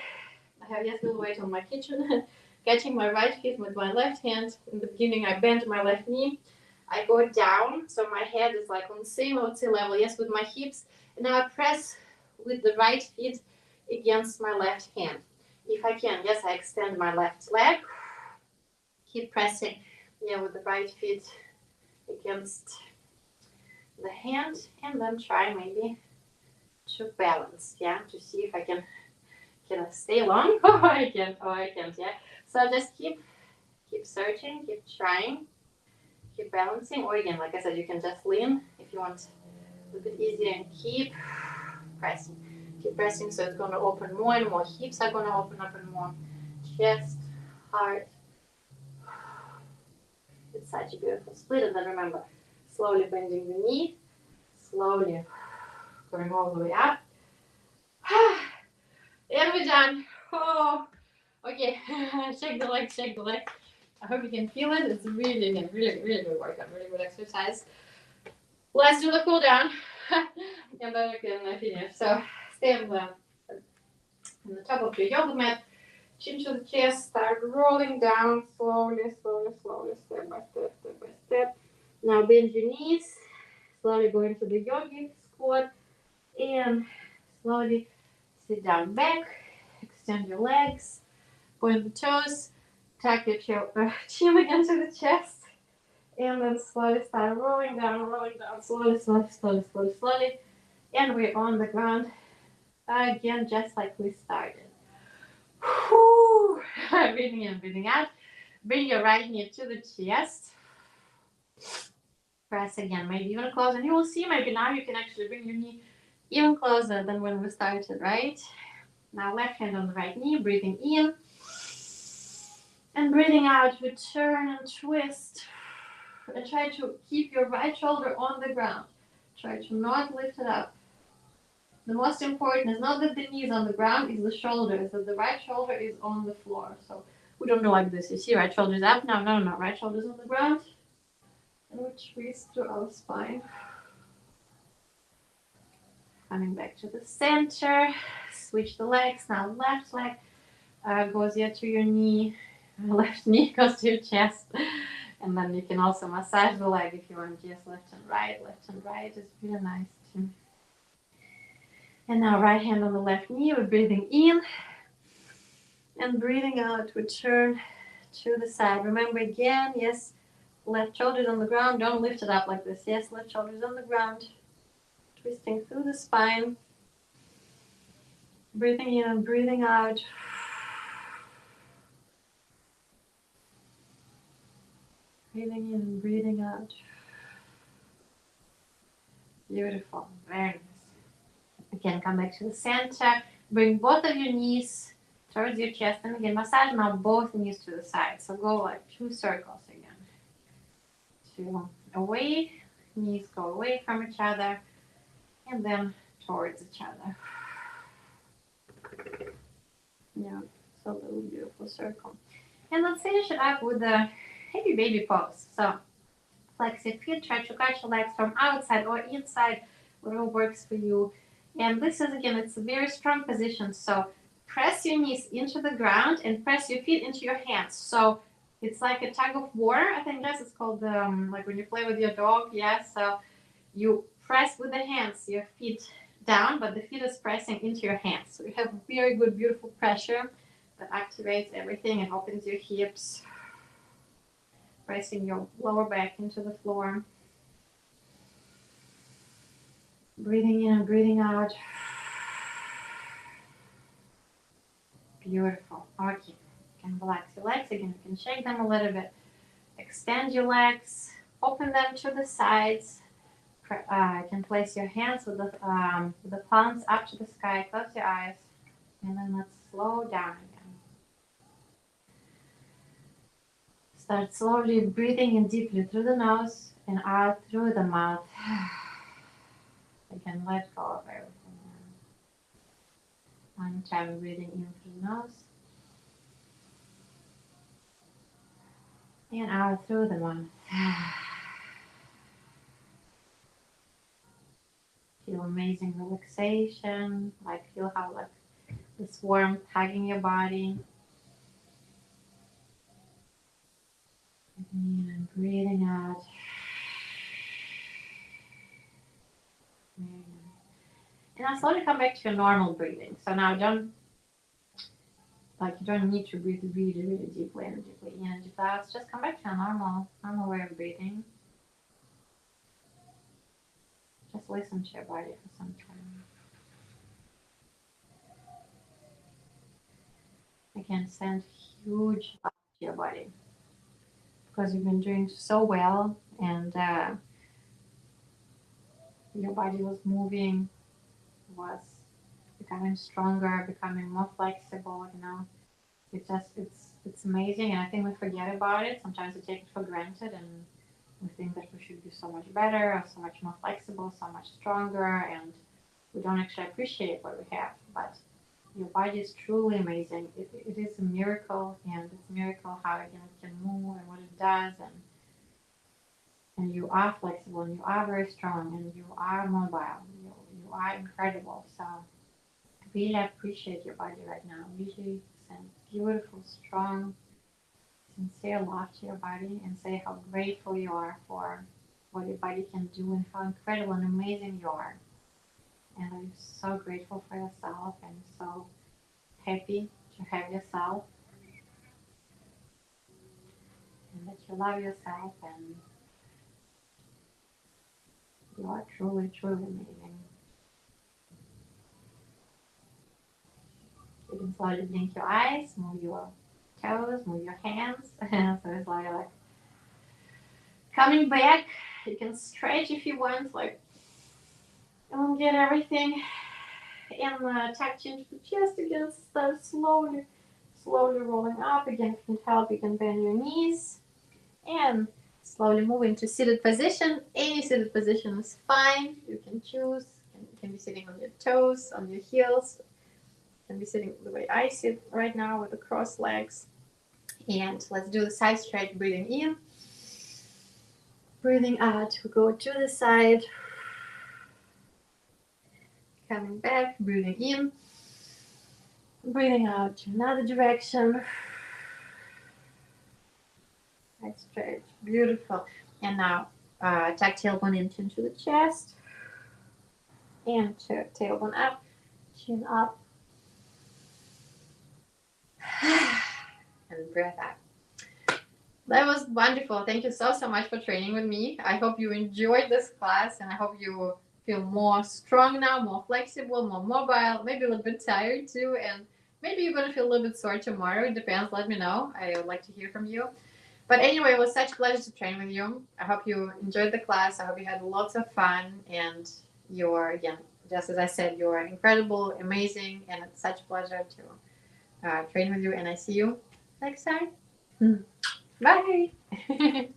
I have just a little weight on my kitchen, catching my right foot with my left hand. In the beginning, I bend my left knee. I go down, so my head is like on the same, I would say, level, yes, with my hips. And now I press with the right foot against my left hand. If I can, yes, I extend my left leg. Keep pressing, yeah, with the right foot against the hand, and then try maybe to balance, yeah, to see if I can I stay long or I can't, yeah. So just keep searching, keep trying, keep balancing, or again, like I said, you can just lean if you want a little bit easier, and keep pressing, so it's going to open more and more. Hips are going to open up and more. Chest, heart. It's such a beautiful split. And then remember, slowly bending the knee, slowly going all the way up. And we're done. Oh, okay. Shake the leg, shake the leg. I hope you can feel it. It's really good workout, really good exercise. Let's do the cool down, and then we can finish. So stay on the top of your yoga mat, chin to the chest, start rolling down slowly, step by step. Now bend your knees, slowly go into the yogic squat, and slowly sit down back, extend your legs, point the toes, tuck your chin again to the chest, and then slowly start rolling down, slowly. And we're on the ground again, just like we started. Whew. Breathing in, breathing out. Bring your right knee to the chest. Press again, maybe even close, and you will see maybe now you can actually bring your knee even closer than when we started, right? Now left hand on the right knee, breathing in. And breathing out, we turn and twist. And try to keep your right shoulder on the ground. Try to not lift it up. The most important is not that the knee is on the ground, it's the shoulder, is that the right shoulder is on the floor. So we don't go like this. You see, right shoulder is up. No, no, no. Right shoulder is on the ground. And we twist through our spine. Coming back to the center. Switch the legs. Now left leg goes here to your knee. Left knee goes to your chest. And then you can also massage the leg if you want. Just left and right. Left and right is really nice too. And now right hand on the left knee. We're breathing in. And breathing out, we turn to the side. Remember again, yes, left shoulder is on the ground. Don't lift it up like this. Yes, left shoulder is on the ground. Twisting through the spine. Breathing in and breathing out. Breathing in and breathing out. Beautiful. Very nice. Again, come back to the center. Bring both of your knees towards your chest. And again, massage now both knees to the side. So go like 2 circles again. 2 away. Knees go away from each other. And then towards each other. Yeah, so a little beautiful circle. And let's finish it up with the happy baby pose. So flex your feet, try to catch your legs from outside or inside, whatever works for you. And this is, again, it's a very strong position. So press your knees into the ground and press your feet into your hands. So it's like a tug of war. I think it's called like when you play with your dog. Yeah, so you press with the hands your feet down, but the feet is pressing into your hands. So you have very good, beautiful pressure that activates everything and opens your hips, pressing your lower back into the floor. Breathing in and breathing out. Beautiful. Okay. You can relax your legs again. You can shake them a little bit. Extend your legs. Open them to the sides. You can place your hands with the palms up to the sky. Close your eyes. And then let's slow down again. Start slowly breathing in deeply through the nose and out through the mouth. You can let go of everything. One time breathing in through the nose and out through the mouth. Feel amazing relaxation, like feel how like this warmth hugging your body. Breathing in and breathing out. And now slowly come back to your normal breathing. So now you don't need to breathe really, really deeply and deeply in and deeply out. Just come back to a normal way of breathing. Just listen to your body for some time. Again, send huge love to your body because you've been doing so well and your body was moving, was becoming stronger, becoming more flexible, it's amazing, and I think we forget about it. Sometimes we take it for granted and we think that we should be so much better or so much more flexible, so much stronger, and we don't actually appreciate what we have. But your body is truly amazing. It is a miracle, and it's a miracle how it can move and what it does, and you are flexible, and you are very strong, and you are mobile. You are incredible. So really appreciate your body right now. Really send beautiful, strong, sincere love to your body and say how grateful you are for what your body can do and how incredible and amazing you are. And I'm so grateful for yourself and so happy to have yourself and that you love yourself and you are truly, truly amazing. You can slowly blink your eyes, move your toes, move your hands. So it's like coming back. You can stretch if you want, like elongate Get everything in the tucked into the chest again. Start slowly rolling up. Again, if you can help, you can bend your knees and slowly move into seated position. Any seated position is fine. You can choose. You can be sitting on your toes, on your heels. You can be sitting the way I sit right now with the crossed legs. And let's do the side stretch. Breathing in, breathing out. We go to the side. Coming back, breathing in, breathing out to another direction. Side stretch, beautiful. And now tuck tailbone into the chest. And tailbone up, chin up. And breath out. That was wonderful. Thank you so much for training with me. I hope you enjoyed this class, and I hope you feel more strong now, more flexible, more mobile, maybe a little bit tired too, and maybe you're going to feel a little bit sore tomorrow. It depends. Let me know. I would like to hear from you. But anyway, it was such a pleasure to train with you. I hope you enjoyed the class. I hope you had lots of fun, and you're, again, just as I said, you're incredible, amazing, and it's such a pleasure to train with you, and I see you next time. Bye.